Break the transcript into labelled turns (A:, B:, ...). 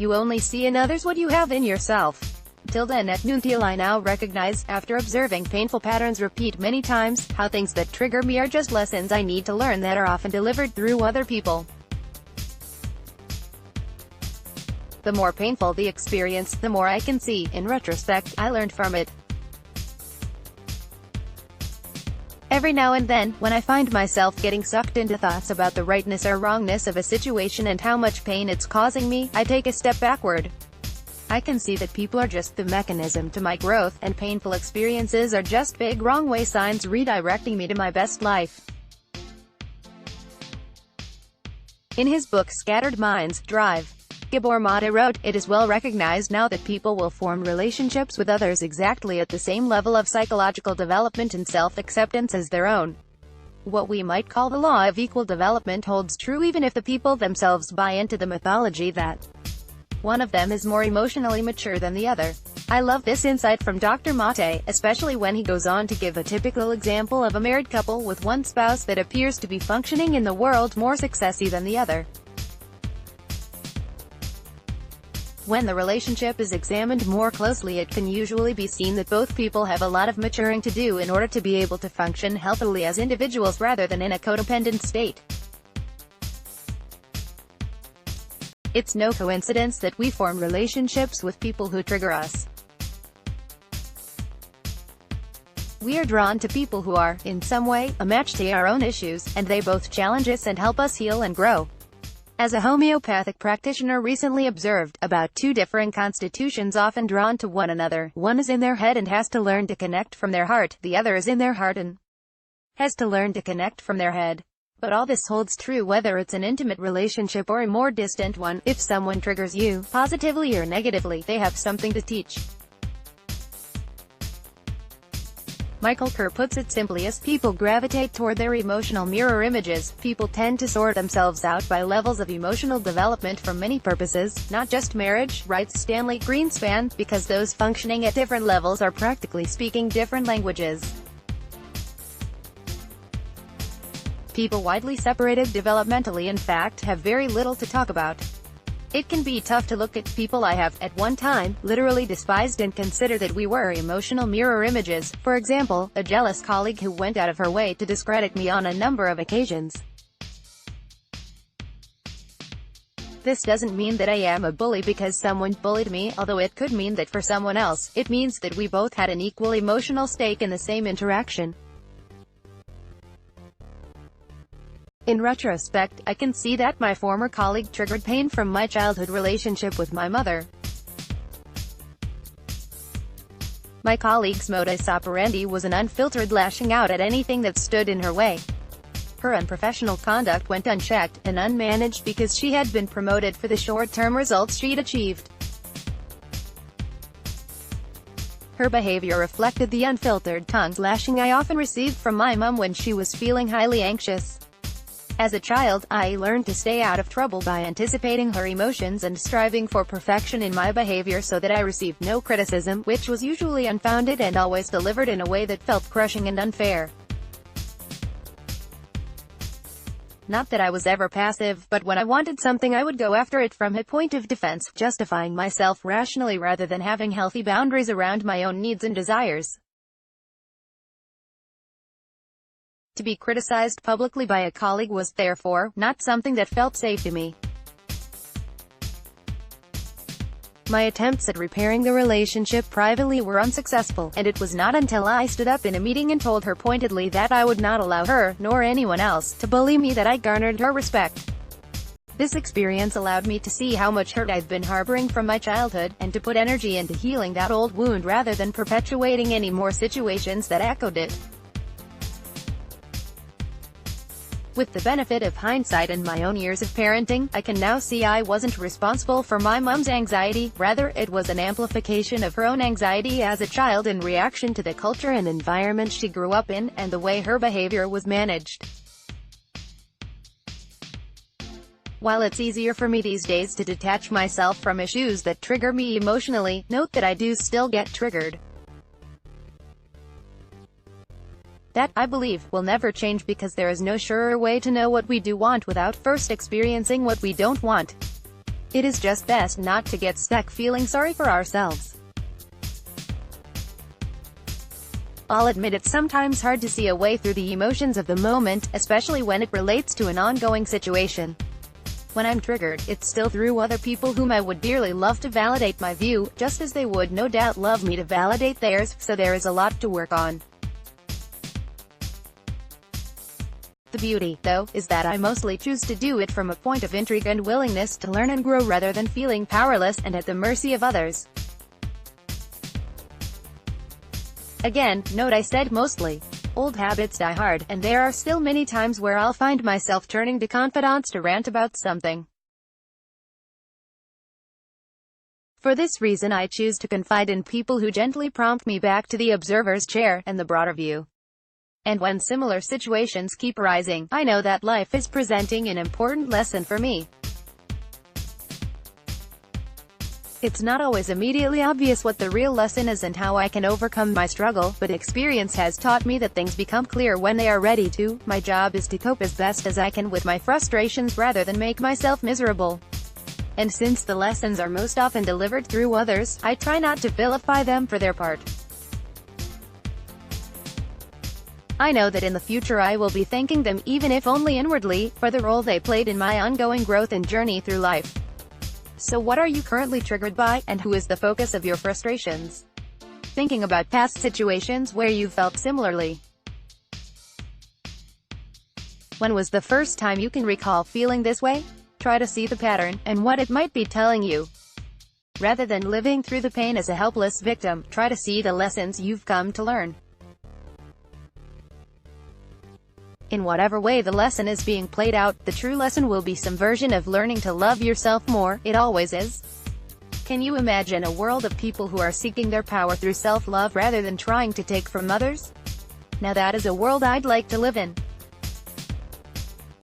A: You only see in others what you have in yourself. Annette Noontil I now recognize, after observing painful patterns repeat many times, how things that trigger me are just lessons I need to learn that are often delivered through other people. The more painful the experience, the more I can see, in retrospect, I learned from it. Every now and then, when I find myself getting sucked into thoughts about the rightness or wrongness of a situation and how much pain it's causing me, I take a step backward. I can see that people are just the mechanism to my growth, and painful experiences are just big wrong-way signs redirecting me to my best life. In his book Scattered Minds, Drive, Gabor Mate wrote, "It is well recognized now that people will form relationships with others exactly at the same level of psychological development and self-acceptance as their own. What we might call the law of equal development holds true even if the people themselves buy into the mythology that one of them is more emotionally mature than the other." I love this insight from Dr. Mate, especially when he goes on to give a typical example of a married couple with one spouse that appears to be functioning in the world more successfully than the other. When the relationship is examined more closely, it can usually be seen that both people have a lot of maturing to do in order to be able to function healthily as individuals rather than in a codependent state. It's no coincidence that we form relationships with people who trigger us. We are drawn to people who are, in some way, a match to our own issues, and they both challenge us and help us heal and grow. As a homeopathic practitioner recently observed, about two differing constitutions often drawn to one another. One is in their head and has to learn to connect from their heart, the other is in their heart and has to learn to connect from their head. But all this holds true whether it's an intimate relationship or a more distant one. If someone triggers you, positively or negatively, they have something to teach. Michael Kerr puts it simply as people gravitate toward their emotional mirror images. People tend to sort themselves out by levels of emotional development for many purposes, not just marriage, writes Stanley Greenspan, because those functioning at different levels are practically speaking different languages. People widely separated developmentally, in fact, have very little to talk about. It can be tough to look at people I have, at one time, literally despised and consider that we were emotional mirror images. For example, a jealous colleague who went out of her way to discredit me on a number of occasions. This doesn't mean that I am a bully because someone bullied me, although it could mean that for someone else, it means that we both had an equal emotional stake in the same interaction. In retrospect, I can see that my former colleague triggered pain from my childhood relationship with my mother. My colleague's modus operandi was an unfiltered lashing out at anything that stood in her way. Her unprofessional conduct went unchecked and unmanaged because she had been promoted for the short-term results she'd achieved. Her behavior reflected the unfiltered tongue-lashing I often received from my mom when she was feeling highly anxious. As a child, I learned to stay out of trouble by anticipating her emotions and striving for perfection in my behavior so that I received no criticism, which was usually unfounded and always delivered in a way that felt crushing and unfair. Not that I was ever passive, but when I wanted something I would go after it from a point of defense, justifying myself rationally rather than having healthy boundaries around my own needs and desires. To be criticized publicly by a colleague was, therefore, not something that felt safe to me. My attempts at repairing the relationship privately were unsuccessful, and it was not until I stood up in a meeting and told her pointedly that I would not allow her, nor anyone else, to bully me that I garnered her respect. This experience allowed me to see how much hurt I'd been harboring from my childhood, and to put energy into healing that old wound rather than perpetuating any more situations that echoed it. With the benefit of hindsight and my own years of parenting, I can now see I wasn't responsible for my mom's anxiety, rather, it was an amplification of her own anxiety as a child in reaction to the culture and environment she grew up in, and the way her behavior was managed. While it's easier for me these days to detach myself from issues that trigger me emotionally, note that I do still get triggered. That, I believe, will never change because there is no surer way to know what we do want without first experiencing what we don't want. It is just best not to get stuck feeling sorry for ourselves. I'll admit it's sometimes hard to see a way through the emotions of the moment, especially when it relates to an ongoing situation. When I'm triggered, it's still through other people whom I would dearly love to validate my view, just as they would no doubt love me to validate theirs, so there is a lot to work on. The beauty, though, is that I mostly choose to do it from a point of intrigue and willingness to learn and grow rather than feeling powerless and at the mercy of others. Again, note I said mostly. Old habits die hard, and there are still many times where I'll find myself turning to confidants to rant about something. For this reason I choose to confide in people who gently prompt me back to the observer's chair, and the broader view. And when similar situations keep arising, I know that life is presenting an important lesson for me. It's not always immediately obvious what the real lesson is and how I can overcome my struggle, but experience has taught me that things become clear when they are ready to. My job is to cope as best as I can with my frustrations rather than make myself miserable. And since the lessons are most often delivered through others, I try not to vilify them for their part. I know that in the future I will be thanking them, even if only inwardly, for the role they played in my ongoing growth and journey through life. So what are you currently triggered by, and who is the focus of your frustrations? Thinking about past situations where you felt similarly. When was the first time you can recall feeling this way? Try to see the pattern, and what it might be telling you. Rather than living through the pain as a helpless victim, try to see the lessons you've come to learn. In whatever way the lesson is being played out, the true lesson will be some version of learning to love yourself more. It always is. Can you imagine a world of people who are seeking their power through self-love rather than trying to take from others? Now that is a world I'd like to live in.